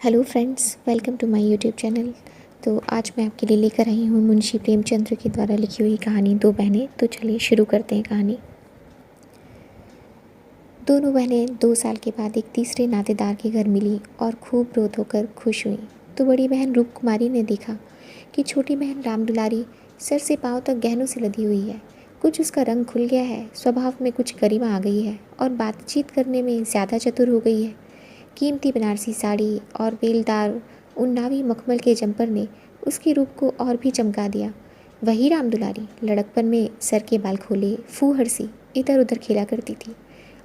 Hello friends, welcome to my YouTube channel. तो आज मैं आपके लिए लेकर आई हूँ मुंशी प्रेमचंद्र के द्वारा लिखी हुई कहानी दो बहनें। तो चलिए शुरू करते हैं कहानी। दोनों बहनें 2 साल के बाद एक तीसरे नातेदार के घर मिली और खूब रो धोकर खुश हुई। तो बड़ी बहन रूप कुमारी ने देखा कि छोटी बहन राम दुलारी सर से पाँव तक गहनों से लदी हुई है। कुछ उसका रंग खुल गया है, स्वभाव में कुछ गरिमा आ गई है और बातचीत करने में ज़्यादा चतुर हो गई है। कीमती बनारसी साड़ी और बेलदार उन्नावी मखमल के जंपर ने उसके रूप को और भी चमका दिया। वही राम दुलारी लड़कपन में सर के बाल खोले फूहड़ सी इधर उधर खेला करती थी।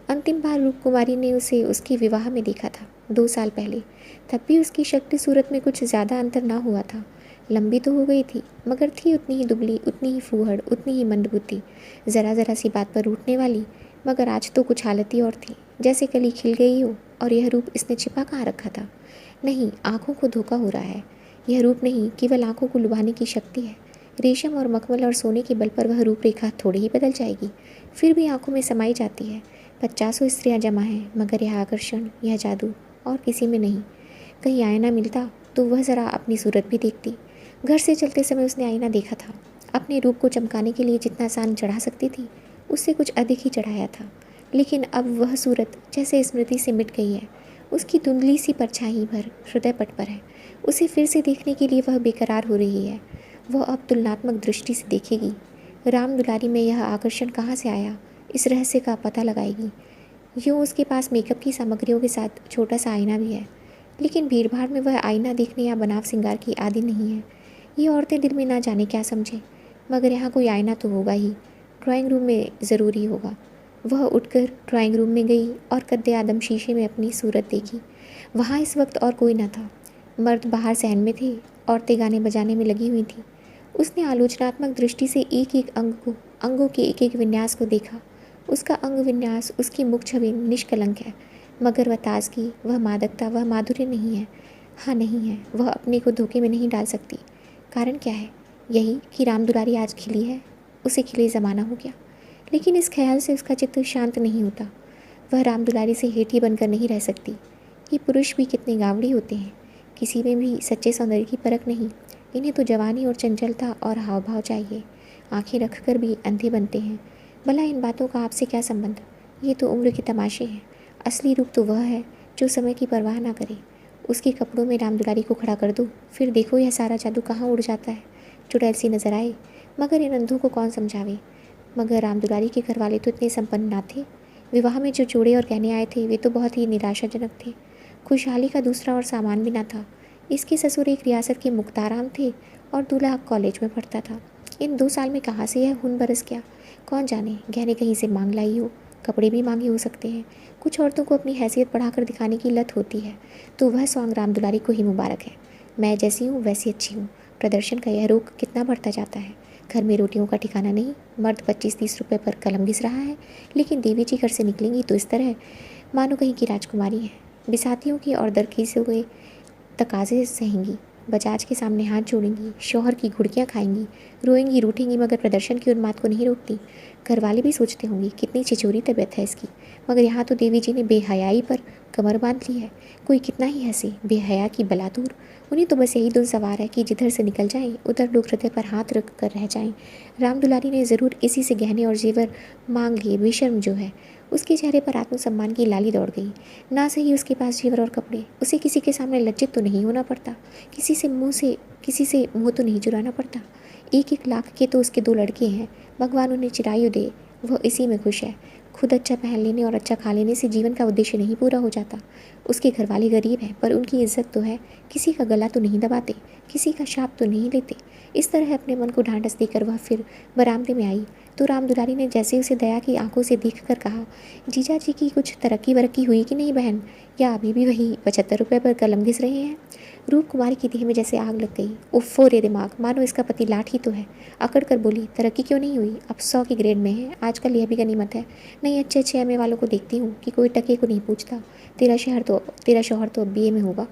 अंतिम बार रूप कुमारी ने उसे उसके विवाह में देखा था, 2 साल पहले। तब भी उसकी शक्ति सूरत में कुछ ज़्यादा अंतर ना हुआ था। लंबी तो हो गई थी, मगर थी उतनी ही दुबली, उतनी ही फूहड़, उतनी ही मंदबुद्धि, ज़रा ज़रा सी बात पर रूठने वाली। मगर आज तो कुछ हालत ही और थी, जैसे कली खिल गई हो। और यह रूप इसने छिपा कहाँ रखा था? नहीं, आंखों को धोखा हो रहा है। यह रूप नहीं, केवल आंखों को लुभाने की शक्ति है। रेशम और मखमल और सोने के बल पर वह रूपरेखा थोड़ी ही बदल जाएगी, फिर भी आंखों में समाई जाती है। 50 स्त्रियां जमा हैं, मगर यह आकर्षण, यह जादू और किसी में नहीं। कहीं आईना मिलता तो वह ज़रा अपनी सूरत भी देखती। घर से चलते समय उसने आईना देखा था। अपने रूप को चमकाने के लिए जितना सान चढ़ा सकती थी, उससे कुछ अधिक ही चढ़ाया था। लेकिन अब वह सूरत जैसे स्मृति से मिट गई है। उसकी धुंधली सी परछाई भर हृदय पट पर है। उसे फिर से देखने के लिए वह बेकरार हो रही है। वह अब तुलनात्मक दृष्टि से देखेगी। राम दुलारी में यह आकर्षण कहाँ से आया, इस रहस्य का पता लगाएगी। यूँ उसके पास मेकअप की सामग्रियों के साथ छोटा सा आईना भी है, लेकिन भीड़भाड़ में वह आईना देखने या बनाव श्रृंगार की आदि नहीं है। ये औरतें दिल में ना जाने क्या समझें, मगर यहाँ कोई आईना तो होगा ही। ड्राइंग रूम में ज़रूरी होगा। वह उठकर ड्राइंग रूम में गई और कद्दे आदम शीशे में अपनी सूरत देखी। वहाँ इस वक्त और कोई न था। मर्द बाहर सहन में थे, औरतें गाने बजाने में लगी हुई थीं। उसने आलोचनात्मक दृष्टि से एक एक अंगों के एक एक विन्यास को देखा। उसका अंग विन्यास, उसकी मुख छवि निष्कलंक है, मगर वह ताजगी, वह मादकता, वह माधुर्य नहीं है। हाँ, नहीं है। वह अपने को धोखे में नहीं डाल सकती। कारण क्या है? यही कि राम दुलारी आज खिली है, उसे खिले ज़माना हो गया। लेकिन इस ख्याल से उसका चित्त शांत नहीं होता। वह राम दुलारी से हेठी बनकर नहीं रह सकती। ये पुरुष भी कितने गावड़ी होते हैं, किसी में भी सच्चे सौंदर्य की परख नहीं। इन्हें तो जवानी और चंचलता और हाव भाव चाहिए। आंखें रखकर भी अंधे बनते हैं। भला इन बातों का आपसे क्या संबंध? ये तो उम्र के तमाशे हैं। असली रूप तो वह है जो समय की परवाह ना करे। उसके कपड़ों में राम दुलारी को खड़ा कर दो, फिर देखो यह सारा जादू कहाँ उड़ जाता है। चुड़ैल सी नजर आए, मगर इन अंधों को कौन समझावे। मगर राम दुलारी के घर वाले तो इतने संपन्न ना थे। विवाह में जो जोड़े और गहने आए थे वे तो बहुत ही निराशाजनक थे। खुशहाली का दूसरा और सामान भी ना था। इसके ससुर एक रियासत के मुख्ताराम थे और दूल्हा कॉलेज में पढ़ता था। इन 2 साल में कहाँ से यह खून बरस गया, कौन जाने। गहने कहीं से मांग लाई हो, कपड़े भी मांगे हो सकते हैं। कुछ औरतों को अपनी हैसियत बढ़ाकर दिखाने की लत होती है, तो वह सॉन्ग राम दुलारी को ही मुबारक है। मैं जैसी हूँ वैसी अच्छी हूँ, प्रदर्शन का यह रोग कितना बढ़ता जाता है। घर में रोटियों का ठिकाना नहीं। मर्द 25-30 रुपए पर कलम घिस रहा है, लेकिन देवी जी घर से निकलेंगी तो इस तरह मानो कहीं की राजकुमारी है। बिसातियों की और दरकीसों के तकाजे सहेंगी, बजाज के सामने हाथ जोड़ेंगी, शौहर की घुड़कियाँ खाएंगी, रोएंगी रूठेंगी, मगर प्रदर्शन की उन्माद को नहीं रोकती। घर वाले भी सोचते होंगे कितनी छिछोरी तबीयत है इसकी, मगर यहाँ तो देवी जी ने बेहयाई पर कमर बांध ली है। कोई कितना ही हंसे, बेहया की बला दूर। उन्हें तो बस यही धुन सवार है कि जिधर से निकल जाएं उधर लोग हृदय पर हाथ रख कर रह जाएं। राम दुलारी ने ज़रूर इसी से गहने और जेवर मांग लिए, बेशर्म जो है। उसके चेहरे पर आत्मसम्मान की लाली दौड़ गई। ना सही उसके पास जेवर और कपड़े, उसे किसी के सामने लज्जित तो नहीं होना पड़ता, किसी से मुंह तो नहीं चुराना पड़ता। 1-1 लाख के तो उसके 2 लड़के हैं, भगवान उन्हें चिरायु दे, वह इसी में खुश है। खुद अच्छा पहन लेने और अच्छा खा लेने से जीवन का उद्देश्य नहीं पूरा हो जाता। उसके घर वाले गरीब हैं, पर उनकी इज्जत तो है। किसी का गला तो नहीं दबाते, किसी का शाप तो नहीं लेते। इस तरह अपने मन को ढांढस देकर वह फिर बरामदे में आई तो राम दुलारी ने जैसे उसे दया की आंखों से देखकर कहा, जीजा जी की कुछ तरक्की वरक्की हुई कि नहीं बहन, या अभी भी वही 75 रुपये पर कलम घिस रहे हैं? रूप कुमारी की देह में जैसे आग लग गई। उफ़्फो रे दिमाग, मानो इसका पति लाठ ही तो है। अकड़ कर बोली, तरक्की क्यों नहीं हुई? अब 100 के ग्रेड में है, आजकल यह भी गनीमत है। नहीं, अच्छे अच्छे एमए वालों को देखती हूँ कि कोई टके को नहीं पूछता। तेरा शौहर तो अब बीए में होगा।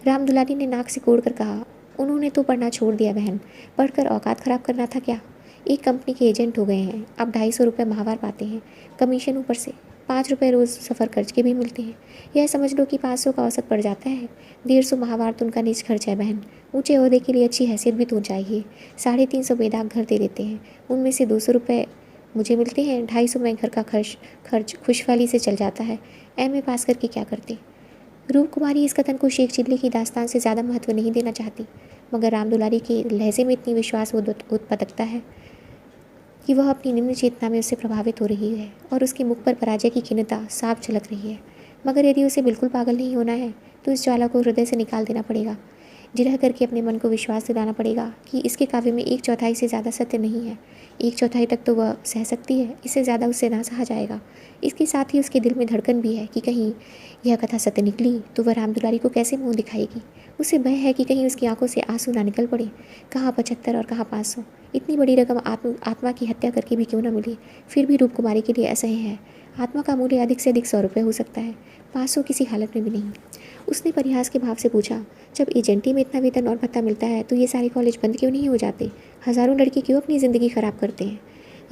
राम दुलारी ने नाक से कोड़ कर कहा, उन्होंने तो पढ़ना छोड़ दिया बहन, पढ़कर औकात ख़राब करना था क्या? एक कंपनी के एजेंट हो गए हैं, अब 250 रुपये माहवार पाते हैं, कमीशन ऊपर से। 5 रुपये रोज़ सफ़र खर्च के भी मिलते हैं। यह समझ लो कि 500 का औसत पड़ जाता है। 150 माहवार तो उनका निज खर्च है बहन। ऊंचे ओहदे के लिए अच्छी हैसियत भी तो चाहिए। 350 बेदाग घर दे देते हैं, उनमें से 200 रुपये मुझे मिलते हैं। 250 में घर का खर्च खुशहाली से चल जाता है। एमए पास करके क्या करते? रूप कुमारी इस कथन को शेख चिल्ली की दास्तान से ज़्यादा महत्व नहीं देना चाहती, मगर राम दुलारी के लहजे में इतनी विश्वास उत्पदकता है कि वह अपनी निम्न चेतना में उससे प्रभावित हो रही है और उसके मुख पर पराजय की खिन्नता साफ झलक रही है। मगर यदि उसे बिल्कुल पागल नहीं होना है तो इस ज्वाला को हृदय से निकाल देना पड़ेगा। जिरह करके अपने मन को विश्वास दिलाना पड़ेगा कि इसके काव्य में 1/4 से ज़्यादा सत्य नहीं है। 1/4 तक तो वह सह सकती है, इससे ज़्यादा उससे ना सहा जाएगा। इसके साथ ही उसके दिल में धड़कन भी है कि कहीं यह कथा सत्य निकली तो वह राम दुलारी को कैसे मुँह दिखाएगी। उसे भय है कि कहीं उसकी आंखों से आंसू ना निकल पड़े। कहाँ 75 और कहाँ 500। इतनी बड़ी रकम आत्मा की हत्या करके भी क्यों न मिली, फिर भी रूप कुमारी के लिए असह्य है। आत्मा का मूल्य अधिक से अधिक 100 रुपये हो सकता है, 500 किसी हालत में भी नहीं। उसने परिहास के भाव से पूछा, जब एजेंटी में इतना वेतन और भत्ता मिलता है तो ये सारे कॉलेज बंद क्यों नहीं हो जाते? हज़ारों लड़के क्यों अपनी ज़िंदगी ख़राब करते हैं?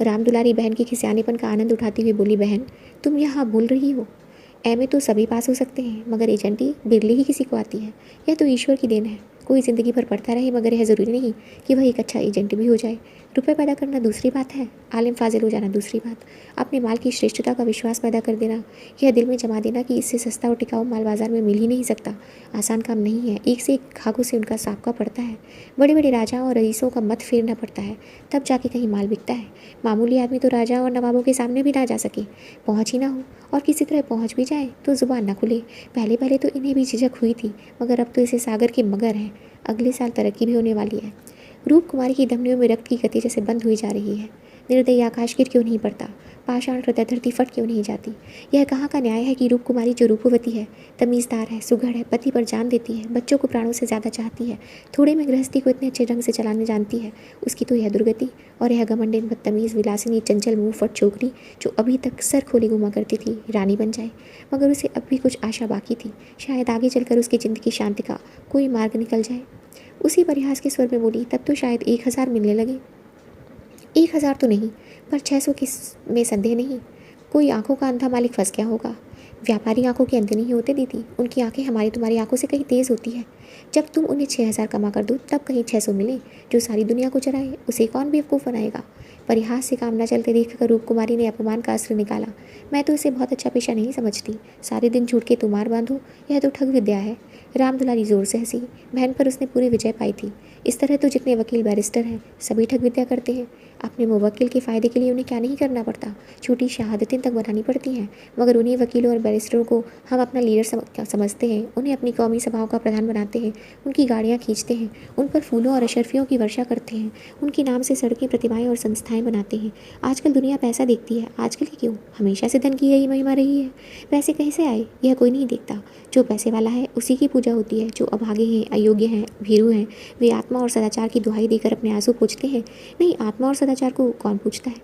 राम दुलारी बहन के खिसियानेपन का आनंद उठाती हुई बोली, बहन तुम यहाँ भूल रही हो, एमए तो सभी पास हो सकते हैं, मगर एजेंटी बिरले ही किसी को आती है। यह तो ईश्वर की देन है। कोई ज़िंदगी भर पढ़ता रहे, मगर यह ज़रूरी नहीं कि वह एक अच्छा एजेंट भी हो जाए। रुपए पैदा करना दूसरी बात है, आलिम फाजिल हो जाना दूसरी बात। अपने माल की श्रेष्ठता का विश्वास पैदा कर देना, यह दिल में जमा देना कि इससे सस्ता और टिकाऊ माल बाजार में मिल ही नहीं सकता, आसान काम नहीं है। एक से एक खाकों से उनका साबका पड़ता है। बड़े बड़े राजाओं और रईसों का मत फेरना पड़ता है, तब जाके कहीं माल बिकता है। मामूली आदमी तो राजा और नवाबों के सामने भी ना जा सके, पहुँच ही ना हो, और किसी तरह पहुँच भी जाए तो जुबान ना खुले। पहले पहले तो इन्हें भी झिझक हुई थी, मगर अब तो इसे सागर के मगर हैं। अगले साल तरक्की भी होने वाली है। रूप कुमारी की धमनियों में रक्त की गति जैसे बंद हुई जा रही है। निर्दयी आकाश गिर क्यों नहीं पड़ता, पाषाण हृदय धरती फट क्यों नहीं जाती। यह कहाँ का न्याय है कि रूप कुमारी जो रूपवती है, तमीज़दार है, सुघड़ है, पति पर जान देती है, बच्चों को प्राणों से ज़्यादा चाहती है, थोड़े में गृहस्थी को इतने अच्छे ढंग से चलाने जानती है, उसकी तो यह दुर्गति। और यह घमंडिन, बदतमीज़, विलासिनी, चंचल, मुँह फट छोकरी जो अभी तक सर खोले घुमा करती थी, रानी बन जाए। मगर उसे अब भी कुछ आशा बाकी थी, शायद आगे चलकर उसकी ज़िंदगी शांति का कोई मार्ग निकल जाए। उसी परिहास के स्वर में बोली, तब तो शायद 1000 मिलने लगे। 1000 तो नहीं, पर 600 में संदेह नहीं। कोई आंखों का अंधा मालिक फंस गया होगा। व्यापारी आंखों के अंधे नहीं होते दीदी, उनकी आंखें हमारी तुम्हारी आंखों से कहीं तेज़ होती है। जब तुम उन्हें 6000 कमा कर दो तब कहीं 600 मिले। जो सारी दुनिया को चराए उसे कौन बेवकूफ़ बनाएगा। परिहास से काम न चलते देखकर रूप कुमारी ने अपमान का अस्त्र निकाला। मैं तो इसे बहुत अच्छा पेशा नहीं समझती। सारे दिन झूठ के तुमार बांधो, यह तो ठग विद्या है। राम दुलारी जोर से हंसी। बहन पर उसने पूरी विजय पाई थी। इस तरह तो जितने वकील बैरिस्टर हैं सभी ठग विद्या करते हैं। अपने मुवक्किल के फ़ायदे के लिए उन्हें क्या नहीं करना पड़ता, छोटी शहादतें तक बनानी पड़ती हैं। मगर उन्हीं वकीलों और बैरिस्टरों को हम अपना लीडर समझते हैं, उन्हें अपनी कौमी सभाओं का प्रधान बनाते हैं, उनकी गाड़ियाँ खींचते हैं, उन पर फूलों और अशर्फियों की वर्षा करते हैं, उनके नाम से सड़कें, प्रतिमाएं और संस्थाएं बनाते हैं। आजकल दुनिया पैसा देखती है। आजकल की क्यों, हमेशा से धन की यही महिमा रही है। पैसे कहीं से आए यह कोई नहीं देखता। जो पैसे वाला है उसी की पूजा होती है। जो अभागे हैं, अयोग्य हैं, भीरू हैं, वे आत्मा और सदाचार की दुहाई देकर अपने आंसू पूछते हैं। नहीं, आत्मा और सदाचार को कौन पूछता है।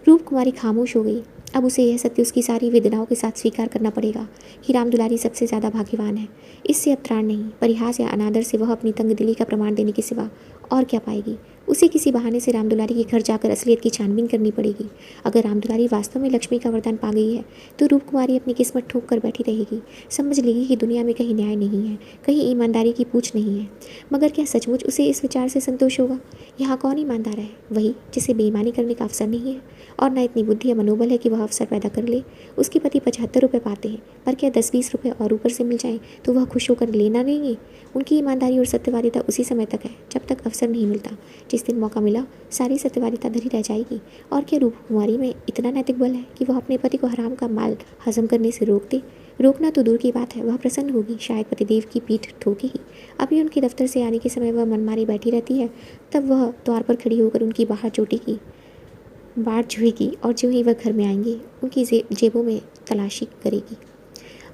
रूप कुमारी खामोश हो गई। अब उसे यह सत्य उसकी सारी वेदनाओं के साथ स्वीकार करना पड़ेगा कि राम दुलारी सबसे ज़्यादा भाग्यवान है। इससे अब त्राण नहीं। परिहास या अनादर से वह अपनी तंग दिली का प्रमाण देने के सिवा और क्या पाएगी। उसे किसी बहाने से राम दुलारी के घर जाकर असलियत की छानबीन करनी पड़ेगी। अगर राम दुलारी वास्तव में लक्ष्मी का वरदान पा गई है तो रूप कुमारी अपनी किस्मत ठोक कर बैठी रहेगी। समझ लेगी कि दुनिया में कहीं न्याय नहीं है, कहीं ईमानदारी की पूछ नहीं है। मगर क्या सचमुच उसे इस विचार से संतोष होगा। यहाँ कौन ईमानदार है? वही जिसे बेईमानी करने का अवसर नहीं है और न इतनी बुद्धि या मनोबल है कि वह अवसर पैदा कर ले। उसके पति 75 रुपये पाते हैं, पर क्या 10-20 रुपये और ऊपर से मिल जाएं तो वह खुश होकर लेना लेंगे। उनकी ईमानदारी और सत्यवादिता उसी समय तक है जब तक अवसर नहीं मिलता। जिस दिन मौका मिला सारी सत्यवादिता धरी रह जाएगी। और क्या रूप कुमारी में इतना नैतिक बल है कि वह अपने पति को हराम का माल हजम करने से रोक दे। रोकना तो दूर की बात है, वह प्रसन्न होगी, शायद पतिदेव की पीठ ठोकेगी। अभी उनके दफ्तर से आने के समय वह मनमारी बैठी रहती है, तब वह द्वार पर खड़ी होकर उनकी बाहर चोटेगी, बाट छुएगी और जो ही वह घर में आएंगे उनकी जेबों में तलाशी करेगी।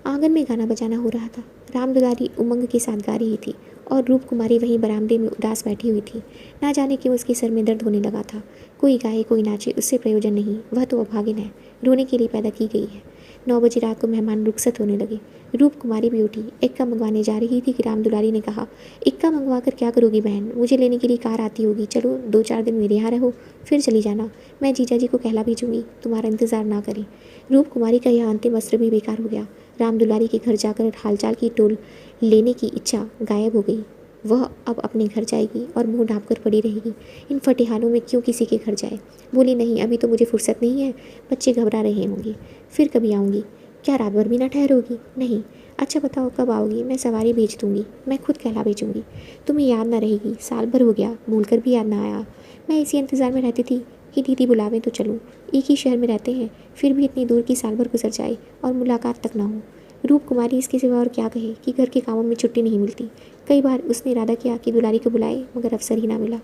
आंगन में गाना बजाना हो रहा था। राम दुलारी उमंग के साथ गा रही थी और रूप कुमारी वहीं बरामदे में उदास बैठी हुई थी। ना जाने क्यों उसके सर में दर्द होने लगा था। कोई गाए कोई नाचे उससे प्रयोजन नहीं, वह तो अभागिन है, रोने के लिए पैदा की गई है। 9 बजे रात को मेहमान रुखसत होने लगे। रूप कुमारी भी उठी, इक्का मंगवाने जा रही थी कि राम दुलारी ने कहा, इक्का मंगवा कर क्या करोगी बहन, मुझे लेने के लिए कार आती होगी, चलो 2-4 दिन मेरे यहाँ रहो, फिर चली जाना, मैं जीजा जी को कहला भेजूंगी, तुम्हारा इंतजार ना करें। रूप कुमारी का यह अंतिम अस्त्र भी बेकार हो गया। राम दुलारी के घर जाकर हालचाल की टोल लेने की इच्छा गायब हो गई। वह अब अपने घर जाएगी और मुंह ढाँप कर पड़ी रहेगी। इन फटेहालों में क्यों किसी के घर जाए। बोली, नहीं, अभी तो मुझे फुर्सत नहीं है, बच्चे घबरा रहे होंगे, फिर कभी आऊँगी। क्या रात भर भी ना ठहरोगी? नहीं। अच्छा बताओ कब आओगी, मैं सवारी भेज दूँगी, मैं खुद कहला भेजूँगी। तुम्हें याद ना रहेगी, साल भर हो गया, भूल कर भी याद ना आया। मैं इसी इंतज़ार में रहती थी कि दीदी बुलावें तो चलूँ। एक ही शहर में रहते हैं, फिर भी इतनी दूर की साल भर गुजर जाए और मुलाकात तक ना हो। रूप कुमारी इसके सिवा और क्या कहे कि घर के कामों में छुट्टी नहीं मिलती। कई बार उसने इरादा किया कि दुलारी को बुलाए, मगर अवसर ही ना मिला।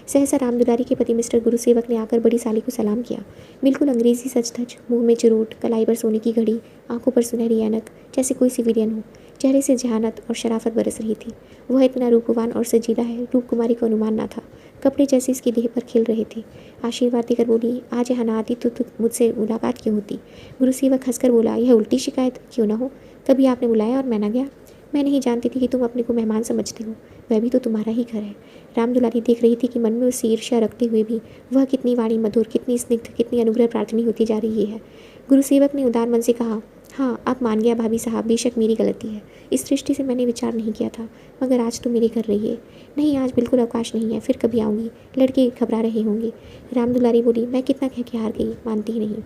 सहसा राम दुलारी के पति मिस्टर गुरुसेवक ने आकर बड़ी साली को सलाम किया। बिल्कुल अंग्रेजी सच धज, मुंह में चुरूट, कलाई पर सोने की घड़ी, आंखों पर सुनहरी ऐनक, जैसे कोई सिविलियन हो। चेहरे से जहानत और शराफत बरस रही थी। वह इतना रूपवान और सजीला है, रूप कुमारी को अनुमान ना था। कपड़े जैसे इसकी देह पर खिल रहे थे। आशीर्वाद देकर बोली, आज यहाँ ना आती तो मुझसे मुलाकात क्यों होती। गुरुसेवक हंसकर बोला, यह उल्टी शिकायत क्यों ना हो, कभी आपने बुलाया और मैं ना गया। मैं नहीं जानती थी कि तुम अपने को मेहमान समझते हो, वह भी तो तुम्हारा ही घर है। राम दुलारी देख रही थी कि मन में उससे ईर्ष्या रखते हुए भी वह कितनी वाणी मधुर, कितनी स्निग्ध, कितनी अनुग्रह प्रार्थनी होती जा रही है। गुरुसेवक ने उदार मन से कहा, हाँ अब मान गया भाभी साहब, बेशक मेरी गलती है, इस दृष्टि से मैंने विचार नहीं किया था, मगर आज तो मेरे घर रहिए। नहीं, आज बिल्कुल अवकाश नहीं है, फिर कभी आऊँगी, लड़के घबरा रहे होंगे। राम दुलारी बोली, मैं कितना कह के हार गई, मानती ही नहीं।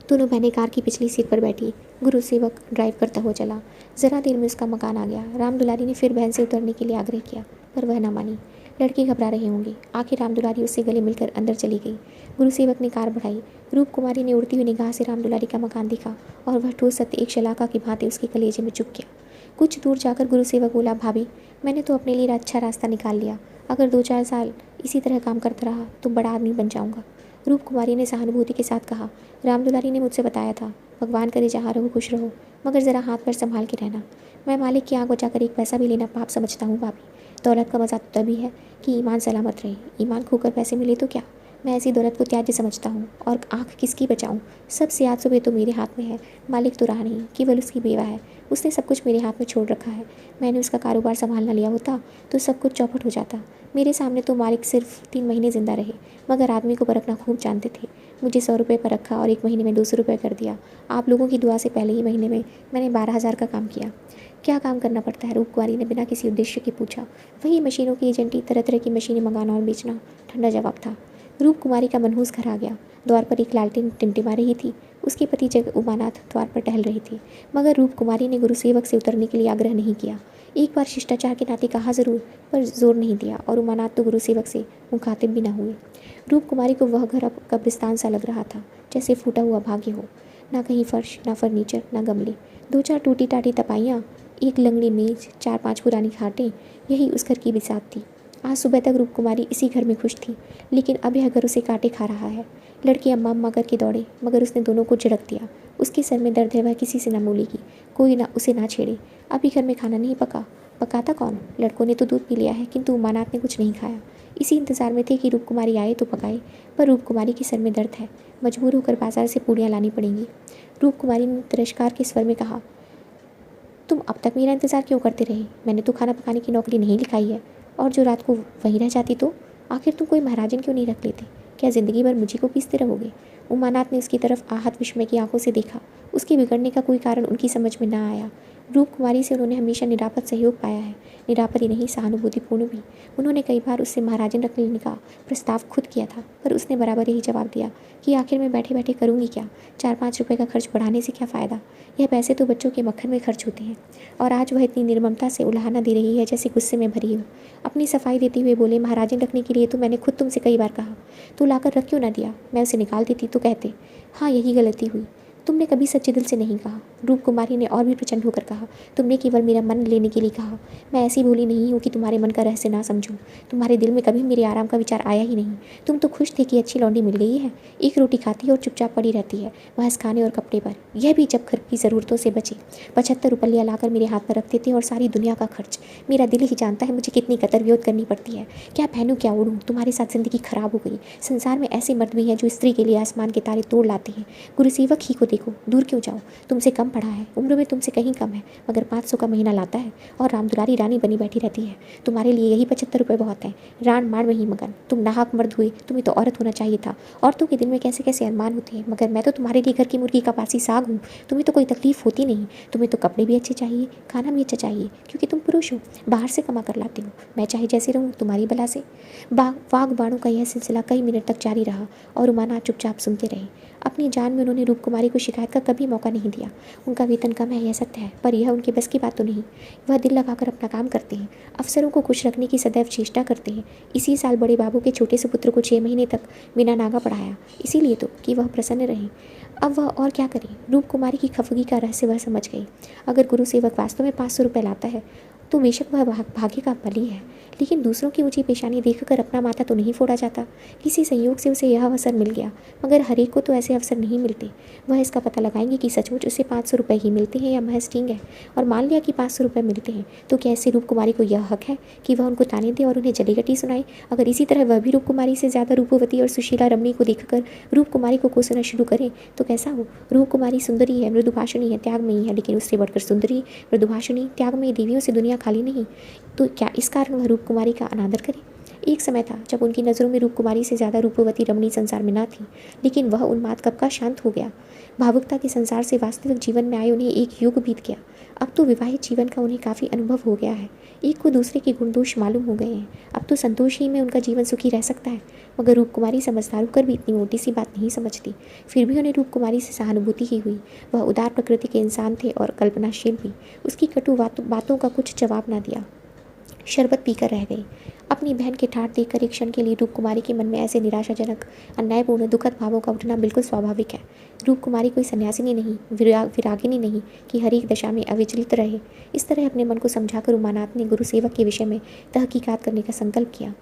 दोनों बहनें कार की पिछली सीट पर बैठी। गुरुसेवक ड्राइव करता हुआ चला। ज़रा देर में उसका मकान आ गया। राम दुलारी ने फिर बहन से उतरने के लिए आग्रह किया, पर वह न मानी। लड़के घबरा रहे होंगे। आखिर राम दुलारी उससे गले मिलकर अंदर चली गई। गुरुसेवक ने कार बढ़ाई। रूप कुमारी ने उड़ती हुई निगाह से राम दुलारी का मकान देखा और वह ठोस सत्य एक शलाका की भांति उसके कलेजे में चुभ गया। कुछ दूर जाकर गुरुसेवक बोला, भाभी मैंने तो अपने लिए अच्छा रास्ता निकाल लिया, अगर 2-4 साल इसी तरह काम करता रहा तो बड़ा आदमी बन जाऊंगा। रूप कुमारी ने सहानुभूति के साथ कहा, राम दुलारी ने मुझसे बताया था, भगवान करे जहाँ रहो खुश रहो, मगर ज़रा हाथ पर संभाल के रहना। मैं मालिक की आँख बचाकर एक पैसा भी लेना पाप समझता हूँ भाभी। दौलत का मज़ा तो तभी है कि ईमान सलामत रहे, ईमान खोकर पैसे मिले तो क्या। मैं ऐसी दौलत को त्याज्य समझता हूँ, और आँख किसकी बचाऊँ। सब सियाद सुबह तो मेरे हाथ में है, मालिक तो रहा नहीं, केवल उसकी बेवा है, उसने सब कुछ मेरे हाथ में छोड़ रखा है। मैंने उसका कारोबार संभालना लिया होता तो सब कुछ चौपट हो जाता। मेरे सामने तो मालिक सिर्फ 3 महीने ज़िंदा रहे, मगर आदमी को परखना खूब जानते थे। मुझे 100 रुपये पर रखा और 1 महीने में 200 रुपये कर दिया। आप लोगों की दुआ से पहले ही महीने में मैंने 12,000 का काम किया। क्या काम करना पड़ता है? रूप कुमारी ने बिना किसी उद्देश्य के पूछा। वही मशीनों की एजेंटी, तरह तरह की मशीनें मंगाना और बेचना, ठंडा जवाब था। रूप कुमारी का मनहूस घर आ गया। द्वार पर एक लालटेन टिमटिमा रही थी। उसके पति जग उमानाथ द्वार पर टहल रहे थे, मगर रूप कुमारी ने गुरुसेवक से उतरने के लिए आग्रह नहीं किया। एक बार शिष्टाचार के नाते कहा जरूर, पर जोर नहीं दिया, और उमानाथ तो गुरुसेवक से मुखातिब भी न हुए। रूप कुमारी को वह घर अब कब्रिस्तान सा लग रहा था, जैसे फूटा हुआ भाग्य हो। ना कहीं फर्श, ना फर्नीचर, ना गमले, 2-4 टूटी टाटी तपाइयाँ, एक लंगड़ी मेज, 4-5 पुरानी खाटें, यही उस घर की बिसात थी। आज सुबह तक रूप कुमारी इसी घर में खुश थी, लेकिन अब यह घर उसे काटे खा रहा है। लड़के अम्मा अम्मा करके दौड़े, मगर उसने दोनों को झिड़क दिया। उसके सर में दर्द है, वह किसी से न बोलेगी, कोई ना उसे ना छेड़े। अभी घर में खाना नहीं पका, पकाता कौन? लड़कों ने तो दूध पी लिया है, किंतु उमानाथ ने कुछ नहीं खाया। इसी इंतजार में थे कि रूप कुमारी आए तो पकाए, पर रूप कुमारी के सर में दर्द है, मजबूर होकर बाजार से पूड़ियाँ लानी पड़ेंगी। रूप कुमारी ने तिरस्कार के स्वर में कहा, तुम अब तक मेरा इंतज़ार क्यों करते रहे? मैंने तो खाना पकाने की नौकरी नहीं लिखाई है, और जो रात को वहीं रह जाती तो? आखिर तुम कोई महाराजन क्यों नहीं रख लेते? क्या ज़िंदगी भर मुझी को पीसते रहोगे? उमानाथ ने उसकी तरफ आहत विस्मय की आंखों से देखा। उसके बिगड़ने का कोई कारण उनकी समझ में न आया। रूप कुमारी से उन्होंने हमेशा निरापद सहयोग पाया है, निरापद ही नहीं, सहानुभूतिपूर्ण भी। उन्होंने कई बार उससे महाराजन रख लेने का प्रस्ताव खुद किया था, पर उसने बराबर यही जवाब दिया कि आखिर मैं बैठे बैठे करूँगी क्या? 4-5 रुपये का खर्च बढ़ाने से क्या फ़ायदा? यह पैसे तो बच्चों के मक्खन में खर्च होते हैं। और आज वह इतनी निर्ममता से उलाहना दे रही है जैसे गुस्से में भरी हो। अपनी सफाई देते हुए बोले, महाराजन रखने के लिए तो मैंने खुद तुमसे कई बार कहा, तो लाकर रख क्यों ना दिया? मैं उसे निकाल देती तो कहते, हाँ यही गलती हुई। तुमने कभी सच्चे दिल से नहीं कहा। रूप कुमारी ने और भी प्रचंड होकर कहा, तुमने केवल मेरा मन लेने के लिए कहा। मैं ऐसी भोली नहीं हूँ कि तुम्हारे मन का रहस्य ना समझूं। तुम्हारे दिल में कभी मेरे आराम का विचार आया ही नहीं। तुम तो खुश थे कि अच्छी लौंडी मिल गई है, एक रोटी खाती है और चुपचाप पड़ी रहती है, महज खाने और कपड़े पर, यह भी जब घर की ज़रूरतों से बचे। 75 रुपया लाकर मेरे हाथ पर रख देते और सारी दुनिया का खर्च। मेरा दिल ही जानता है मुझे कितनी कतर विरोध करनी पड़ती है। क्या पहनूं क्या ओढ़ूं, तुम्हारे साथ ज़िंदगी खराब हो गई। संसार में ऐसे मर्द भी हैं जो स्त्री के लिए आसमान के तारे तोड़ लाते हैं। गुरुसेवक ही को देखो, दूर क्यों जाओ, तुमसे कम पढ़ा है, उम्र में तुमसे कहीं कम है, मगर 500 का महीना लाता है और रामदुलारी रानी बनी बैठी रहती है। तुम्हारे लिए यही 75 रुपये बहुत हैं। रान मार में ही मगन, तुम नाहक मर्द हुए, तुम्हें तो औरत होना चाहिए था। औरतों के दिल में कैसे कैसे अरमान होते हैं, मगर मैं तो तुम्हारे लिए घर की मुर्गी का बासी साग हूँ। तुम्हें तो कोई तकलीफ होती नहीं, तुम्हें तो कपड़े भी अच्छे चाहिए, खाना भी अच्छा चाहिए, क्योंकि तुम पुरुष हो, बाहर से कमा कर लाते हो। मैं चाहे जैसे रहूँ तुम्हारी बला से। वाग बाणों का यह सिलसिला कई मिनट तक जारी रहा और उमानाथ चुपचाप सुनते रहे। अपनी जान में उन्होंने रूप कुमारी को शिकायत का कभी मौका नहीं दिया। उनका वेतन कम है, यह सत्य है, पर यह उनके बस की बात तो नहीं। वह दिल लगाकर अपना काम करते हैं, अफसरों को खुश रखने की सदैव चेष्टा करते हैं। इसी साल बड़े बाबू के छोटे से पुत्र को 6 महीने तक बिना नागा पढ़ाया, इसीलिए तो कि वह प्रसन्न रहे। अब वह और क्या करे। रूप कुमारी की खफगी का रहस्य वह समझ गई। अगर गुरु सेवक वास्तव में 500 रुपये लाता है तो बेशक वह भाग्य का बली है, लेकिन दूसरों की ऊंची पेशानी देखकर अपना माथा तो नहीं फोड़ा जाता। किसी संयोग से उसे यह अवसर मिल गया, मगर हर एक को तो ऐसे अवसर नहीं मिलते। वह इसका पता लगाएंगे कि सचमुच उसे 500 रुपये ही मिलते हैं या महज स्टिंग है। और मान लिया कि 500 रुपये मिलते हैं, तो क्या ऐसे रूप कुमारी को यह हक है कि वह उनको ताने दे और उन्हें जलीगटी सुनाए? अगर इसी तरह वह भी रूप कुमारी से ज़्यादा रूपवती और सुशीला रमणी को देखकर रूप कुमारी को कोसना शुरू करे तो कैसा हो? रूप कुमारी सुंदरी है, मृदुभाषिणी है, त्यागमयी है, लेकिन उससे बढ़कर सुंदरी, मृदुभाषिणी, त्यागमयी देवियों से दुनिया खाली नहीं। तो क्या इस कारण वह रूप कुमारी का अनादर करे? एक समय था जब उनकी नज़रों में रूप कुमारी से ज़्यादा रूपवती रमणी संसार में न थी, लेकिन वह उन्माद कब का शांत हो गया। भावुकता के संसार से वास्तविक जीवन में आए उन्हें एक युग बीत गया। अब तो विवाहित जीवन का उन्हें काफ़ी अनुभव हो गया है। एक को दूसरे के गुण दोष मालूम हो गए हैं। अब तो संतोष ही में उनका जीवन सुखी रह सकता है। मगर रूप कुमारी समझदार होकर भी इतनी मोटी सी बात नहीं समझती। फिर भी उन्हें रूप कुमारी से सहानुभूति ही हुई। वह उदार प्रकृति के इंसान थे और कल्पनाशील भी। उसकी कटु बातों का कुछ जवाब न दिया, शरबत पीकर रह गई। अपनी बहन के ठाठ देखकर एक क्षण के लिए रूप कुमारी के मन में ऐसे निराशाजनक, अन्यायपूर्ण, दुखद भावों का उठना बिल्कुल स्वाभाविक है। रूप कुमारी कोई सन्यासिनी नहीं, विरागिनी नहीं कि हर एक दशा में अविचलित रहे। इस तरह अपने मन को समझाकर उमानाथ ने गुरु सेवक के विषय में तहकीकात करने का संकल्प किया।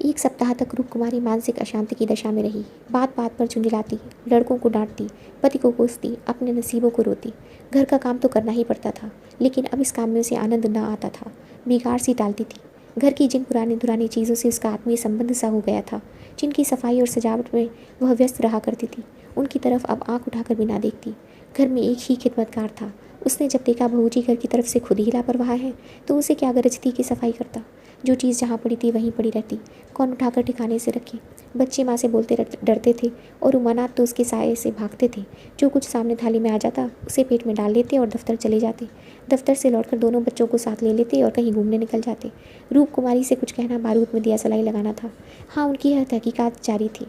1 सप्ताह तक रूप कुमारी मानसिक अशांति की दशा में रही। बात बात पर झुंझलाती, लड़कों को डांटती, पति को कोसती, अपने नसीबों को रोती। घर का काम तो करना ही पड़ता था, लेकिन अब इस काम में उसे आनंद न आता था। बिगाड़ सी डालती थी। घर की जिन पुरानी दुरानी चीज़ों से उसका आत्मीय संबंध सा हो गया था, जिनकी सफाई और सजावट में वह व्यस्त रहा करती थी, उनकी तरफ अब आंख उठाकर भी ना देखती। घर में एक ही खिदमतगार था। उसने जब देखा बहू जी घर की तरफ से खुद ही लापरवाह है, तो उसे क्या गरज थी कि सफाई करता। जो चीज़ जहाँ पड़ी थी वहीं पड़ी रहती, कौन उठाकर ठिकाने से रखे। बच्चे माँ से बोलते डरते थे और उमानाथ तो उसके साये से भागते थे। जो कुछ सामने थाली में आ जाता उसे पेट में डाल लेते और दफ्तर चले जाते। दफ्तर से लौटकर दोनों बच्चों को साथ ले लेते और कहीं घूमने निकल जाते। रूप कुमारी से कुछ कहना बारूद में दिया सलाई लगाना था। हाँ, उनकी यह तहकीकात जारी थी।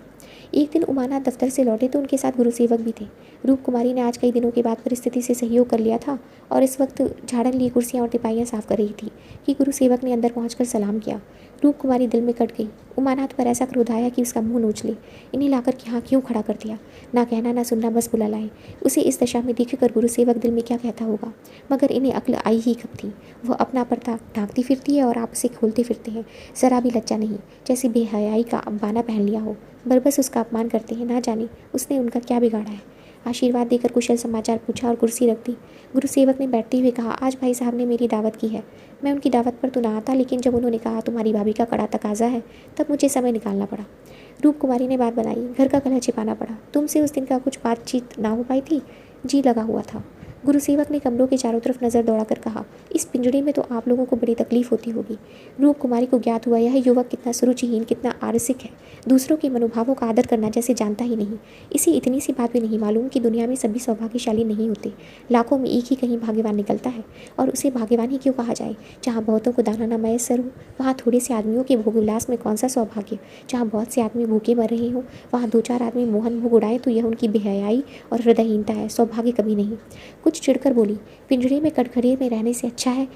एक दिन उमानाथ दफ्तर से लौटे तो उनके साथ गुरु सेवक भी थे। रूप कुमारी ने आज कई दिनों के बाद परिस्थिति से सहयोग कर लिया था और इस वक्त झाड़न लिए कुर्सियाँ और टिपाइयाँ साफ कर रही थी कि गुरु सेवक ने अंदर पहुंचकर सलाम किया। रूप कुमारी दिल में कट गई। उमानाथ पर ऐसा क्रोध आया कि उसका मुंह नोच ले। इन्हें लाकर यहाँ क्यों खड़ा कर दिया? ना कहना ना सुनना, बस बुला लाए। उसे इस दशा में देखकर गुरु सेवक दिल में क्या कहता होगा, मगर इन्हें अक्ल आई ही कब थी। वह अपना पर्दा ढांकती फिरती है और आप उसे खोलते फिरते हैं, जरा भी लज्जा नहीं, जैसे बेहयाई का बाना पहन लिया हो। बरबस उसका अपमान करते हैं, ना जाने उसने उनका क्या बिगाड़ा है। आशीर्वाद देकर कुशल समाचार पूछा और कुर्सी रख दी। गुरु सेवक ने बैठते हुए कहा, आज भाई साहब ने मेरी दावत की है। मैं उनकी दावत पर तो ना आता, लेकिन जब उन्होंने कहा तुम्हारी भाभी का कड़ा तकाजा है, तब मुझे समय निकालना पड़ा। रूप कुमारी ने बात बनाई, घर का कलह छिपाना पड़ा। तुमसे उस दिन का कुछ बातचीत ना हो पाई थी? जी लगा हुआ था। गुरु सेवक ने कमरों के चारों तरफ नज़र दौड़ाकर कहा, इस पिंजड़े में तो आप लोगों को बड़ी तकलीफ होती होगी। रूप कुमारी को ज्ञात हुआ यह युवक कितना सुरुचिहीन, कितना आरसिक है। दूसरों के मनोभावों का आदर करना जैसे जानता ही नहीं। इसे इतनी सी बात भी नहीं मालूम कि दुनिया में सभी सौभाग्यशाली नहीं होते। लाखों में एक ही कहीं भाग्यवान निकलता है, और उसे भाग्यवान ही क्यों कहा जाए। जहाँ बहुतों को दाना न मयसर हो, वहाँ थोड़े से आदमियों के भोग विलास में कौन सा सौभाग्य। जहाँ बहुत से आदमी भूखे मर रहे हों, वहाँ 2-4 आदमी मोहन भोग उड़ाएं तो यह उनकी बेहयाई और हृदयहीनता है, सौभाग्य कभी नहीं। कुछ चिढ़कर बोली, पिंजरे में कटघरे में रहने से अच्छा है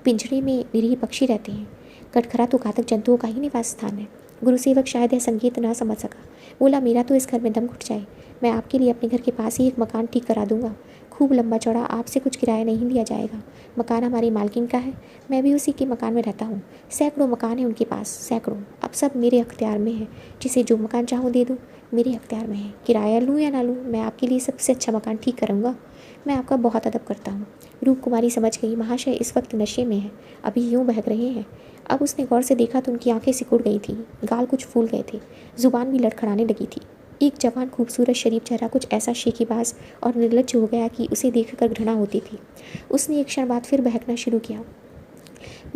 पिंजरे में निरीह पक्षी रहते हैं। कटघरा तो घातक जंतुओं का ही निवास स्थान है। गुरु सेवक शायद यह संकेत ना समझ सका। बोला, मेरा तो इस घर में दम घुट जाए। मैं आपके लिए अपने घर के पास ही एक मकान ठीक करा दूंगा। खूब लंबा चौड़ा, आपसे कुछ किराया नहीं लिया जाएगा। मकान हमारी मालकिन का है, मैं भी उसी के मकान में रहता हूँ। सैकड़ों मकान है उनके पास, सैकड़ों। अब सब मेरे अख्तियार में है। जिसे जो मकान चाहूँ दे दूँ, मेरे अख्तियार में है। किराया लूँ या ना लूँ, मैं आपके लिए सबसे अच्छा मकान ठीक करूँगा। मैं आपका बहुत अदब करता हूँ। रूप कुमारी समझ गई, महाशय इस वक्त नशे में है, अभी यूँ बहक रहे हैं। अब उसने गौर से देखा तो उनकी आंखें सिकुड़ गई थी, गाल कुछ फूल गए थे, जुबान भी लड़खड़ाने लगी थी। एक जवान खूबसूरत शरीफ चेहरा कुछ ऐसा शेखीबाज और निर्लज्ज हो गया कि उसे देखकर घृणा होती थी। उसने एक क्षण बाद फिर बहकना शुरू किया।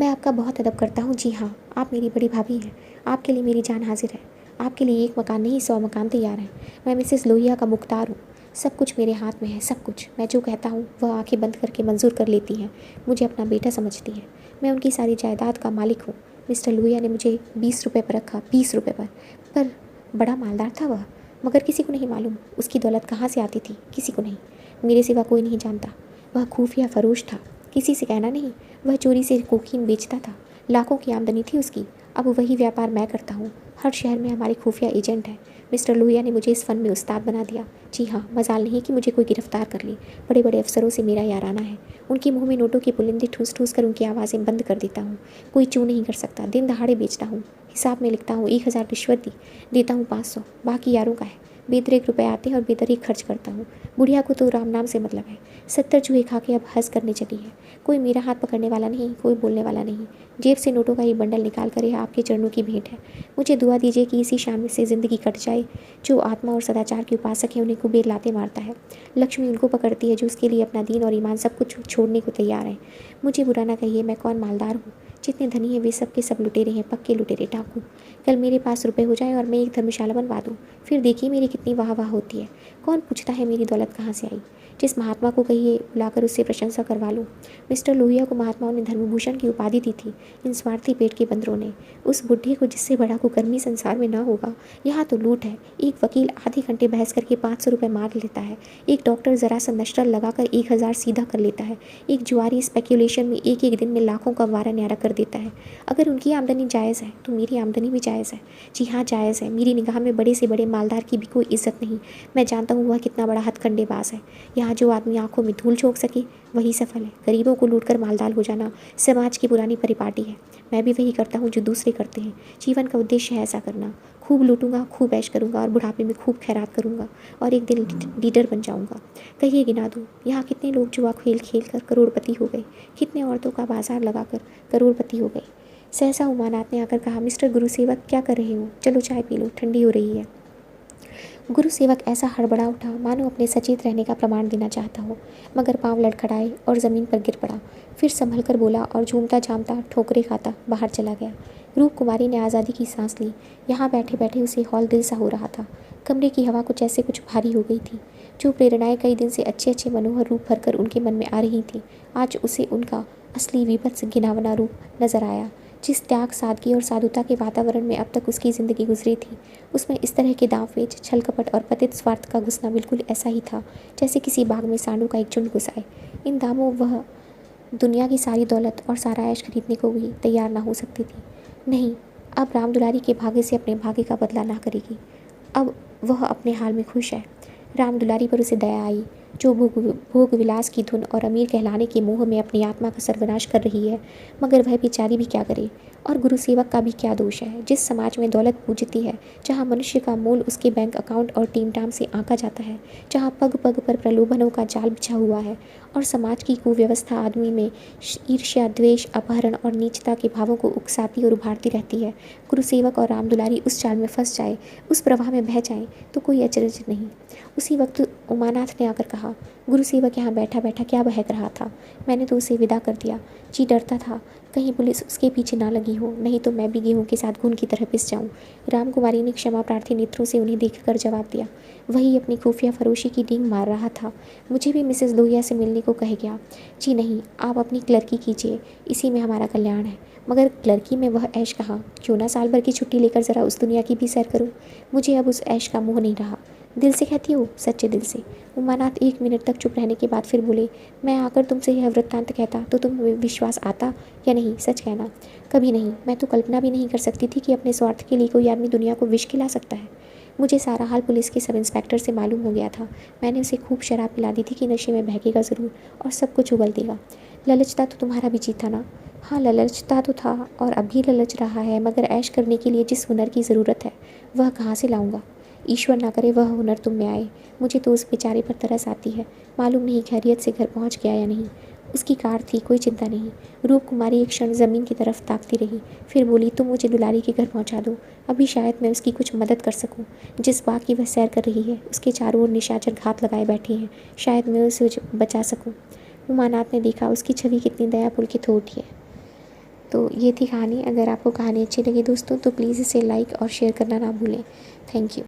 मैं आपका बहुत अदब करता हूँ। जी हाँ, आप मेरी बड़ी भाभी हैं। आपके लिए मेरी जान हाजिर है। आपके लिए एक मकान नहीं 100 मकान तैयार हैं। मैं मिसेस लोहिया का मुख्तार हूँ। सब कुछ मेरे हाथ में है, सब कुछ। मैं जो कहता हूँ वह आंखें बंद करके मंजूर कर लेती हैं। मुझे अपना बेटा समझती हैं। मैं उनकी सारी जायदाद का मालिक हूँ। मिस्टर लोहिया ने मुझे 20 रुपये पर रखा, 20 रुपये पर बड़ा मालदार था वह, मगर किसी को नहीं मालूम उसकी दौलत कहाँ से आती थी, किसी को नहीं। मेरे सिवा कोई नहीं जानता। वह खुफिया फरोश था, किसी से कहना नहीं। वह चोरी से कोकीन बेचता था। लाखों की आमदनी थी उसकी। अब वही व्यापार मैं करता हूँ। हर शहर में हमारे खुफिया एजेंट हैं। मिस्टर लोहिया ने मुझे इस फ़न में उस्ताद बना दिया। जी हाँ, मजाल नहीं कि मुझे कोई गिरफ्तार कर ले। बड़े बड़े अफसरों से मेरा याराना है। उनके मुंह में नोटों के पुलिंदे ठूस ठूस कर उनकी आवाज़ें बंद कर देता हूँ। कोई चू नहीं कर सकता। दिन दहाड़े बेचता हूँ। हिसाब में लिखता हूँ 1000 रिश्वत दी, देता हूँ 500, बाकी यारों का है। बेतरेक रुपए आते हैं और बेतरीक खर्च करता हूँ। बुढ़िया को तो राम नाम से मतलब है। 70 चूहे खा के अब हंस करने चली है। कोई मेरा हाथ पकड़ने वाला नहीं, कोई बोलने वाला नहीं। जेब से नोटों का ये बंडल निकाल कर यह आपके चरणों की भेंट है। मुझे दुआ दीजिए कि इसी शाम से ज़िंदगी कट जाए। जो आत्मा और सदाचार के उपासक हैं उन्हें कुबेर लाते मारता है। लक्ष्मी उनको पकड़ती है जो उसके लिए अपना दीन और ईमान सब कुछ छोड़ने को तैयार है। मुझे बुरा ना कहिए, मैं कौन मालदार हूँ। जितने धनी हैं वे सब के सब लुटेरे हैं, पक्के लुटेरे, डाकू। कल मेरे पास रुपए हो जाए और मैं एक धर्मशाला बनवा दूँ, फिर देखिए मेरी कितनी वाह वाह होती है। कौन पूछता है मेरी दौलत कहाँ से आई। जिस महात्मा को कहिए बुलाकर उससे प्रशंसा करवा लूँ। मिस्टर लोहिया को महात्माओं ने धर्मभूषण की उपाधि दी थी, इन स्वार्थी पेट के बंदरों ने। उस बुढ़े को जिससे बड़ा कुकर्मी संसार में ना होगा। यहाँ तो लूट है। एक वकील आधे घंटे बहस करके 500 रुपये मार लेता है। एक डॉक्टर ज़रा सा नशरल लगाकर 1000 सीधा कर लेता है। एक जुआरी स्पेक्यूलेशन में एक एक दिन में लाखों का वारा न्यारा कर देता है। अगर उनकी आमदनी जायज़ है तो मेरी आमदनी भी जायज़ है। जी हाँ, जायज़ है। मेरी निगाह में बड़े से बड़े मालदार की भी कोई इज्जत नहीं। मैं जानता हूँ वह कितना बड़ा हथकंडेबाज है। यहाँ जो आदमी आंखों में धूल झोंक सके वही सफल है। गरीबों को लूटकर मालदार हो जाना समाज की पुरानी परिपाटी है। मैं भी वही करता हूँ जो दूसरे करते हैं। जीवन का उद्देश्य है ऐसा करना। खूब लूटूंगा, खूब ऐश करूंगा और बुढ़ापे में खूब खैरात करूंगा और एक दिन लीडर बन जाऊंगा। कहिए गिना दूँ यहाँ कितने लोग जुआ खेल खेल कर करोड़पति हो गए, कितने औरतों का बाजार लगाकर करोड़पति हो गए। सहसा उमानाथ ने आकर कहा, मिस्टर गुरुसेवक क्या कर रहे हो, चलो चाय पी लो, ठंडी हो रही है। गुरुसेवक ऐसा हड़बड़ा उठा मानो अपने सचेत रहने का प्रमाण देना चाहता हो, मगर पांव लड़खड़ाए और ज़मीन पर गिर पड़ा। फिर संभल कर बोला और झूमता झामता ठोकरे खाता बाहर चला गया। रूप कुमारी ने आज़ादी की सांस ली। यहाँ बैठे बैठे उसे हौल दिल सा हो रहा था। कमरे की हवा कुछ ऐसे कुछ भारी हो गई थी। जो प्रेरणाएं कई दिन से अच्छे अच्छे मनोहर रूप भरकर उनके मन में आ रही थी, आज उसे उनका असली विभत्स घिनौना रूप नजर आया। जिस त्याग, सादगी और साधुता के वातावरण में अब तक उसकी ज़िंदगी गुजरी थी, उसमें इस तरह के दांवपेच, छल कपट और पतित स्वार्थ का घुसना बिल्कुल ऐसा ही था जैसे किसी बाग में सांडों का एक झुंड घुस आए। इन दामों वह दुनिया की सारी दौलत और सारा ऐश खरीदने को भी तैयार ना हो सकती थी। नहीं, अब राम दुलारी के भाग्य से अपने भाग्य का बदला ना करेगी। अब वह अपने हाल में खुश है। राम दुलारी पर उसे दया आई, जो भोग विलास की धुन और अमीर कहलाने के मोह में अपनी आत्मा का सर्वनाश कर रही है। मगर वह बेचारी भी क्या करे, और गुरुसेवक का भी क्या दोष है। जिस समाज में दौलत पूजती है, जहाँ मनुष्य का मूल उसके बैंक अकाउंट और टीमटाम से आंका जाता है, जहाँ पग पग पर प्रलोभनों का जाल बिछा हुआ है और समाज की कुव्यवस्था आदमी में ईर्ष्या, द्वेष, अपहरण और नीचता के भावों को उकसाती और उभारती रहती है, गुरुसेवक और राम दुलारी उस जाल में फंस जाए, उस प्रवाह में बह जाए तो कोई अचरज नहीं। उसी वक्त उमानाथ ने आकर कहा, गुरुसेवक यहाँ बैठा बैठा क्या बहक रहा था। मैंने तो उसे विदा कर दिया। जी डरता था कहीं पुलिस उसके पीछे ना लगी हो, नहीं तो मैं भी गेहूं के साथ घुन की तरह पिस जाऊं। रामकुमारी ने क्षमा प्रार्थी नेत्रों से उन्हें देखकर जवाब दिया। वही अपनी खुफिया फरोशी की डींग मार रहा था। मुझे भी मिसेस लोहिया से मिलने को कह गया। जी नहीं, आप अपनी क्लर्की कीजिए, इसी में हमारा कल्याण है। मगर क्लर्की में वह ऐश कहाँ। क्यों ना साल भर की छुट्टी लेकर ज़रा उस दुनिया की भी सैर करूँ। मुझे अब उस ऐश का मोह नहीं रहा। दिल से कहती हो, सच्चे दिल से। उमानाथ 1 मिनट तक चुप रहने के बाद फिर बोले, मैं आकर तुमसे यह वृत्तांत कहता तो तुम्हें विश्वास आता या नहीं, सच कहना। कभी नहीं। मैं तो कल्पना भी नहीं कर सकती थी कि अपने स्वार्थ के लिए कोई आदमी दुनिया को विष खिला सकता है। मुझे सारा हाल पुलिस के सब इंस्पेक्टर से मालूम हो गया था। मैंने उसे खूब शराब पिला दी थी कि नशे में बहकेगा ज़रूर और सब कुछ उगल देगा। ललचता तो तुम्हारा भी जीत था ना। हाँ, ललचता तो था और अभी ललच रहा है, मगर ऐश करने के लिए जिस हुनर की ज़रूरत है वह कहाँ से लाऊंगा। ईश्वर ना करे वह हुनर तुम में आए। मुझे तो उस बेचारे पर तरस आती है। मालूम नहीं खैरियत से घर पहुंच गया या नहीं। उसकी कार थी, कोई चिंता नहीं। रूप कुमारी एक क्षण ज़मीन की तरफ ताकती रही, फिर बोली, तुम मुझे दुलारी के घर पहुंचा दो। अभी शायद मैं उसकी कुछ मदद कर सकूं। जिस बाग की वह सैर कर रही है उसके चारों ओर निशाचर घात लगाए बैठी हैं, शायद मैं उसे बचा सकूं। उमानाथ ने देखा उसकी छवि कितनी दया पुलकित हो उठी है। तो ये थी कहानी। अगर आपको कहानी अच्छी लगी दोस्तों तो प्लीज़ इसे लाइक और शेयर करना ना भूलें। Thank you.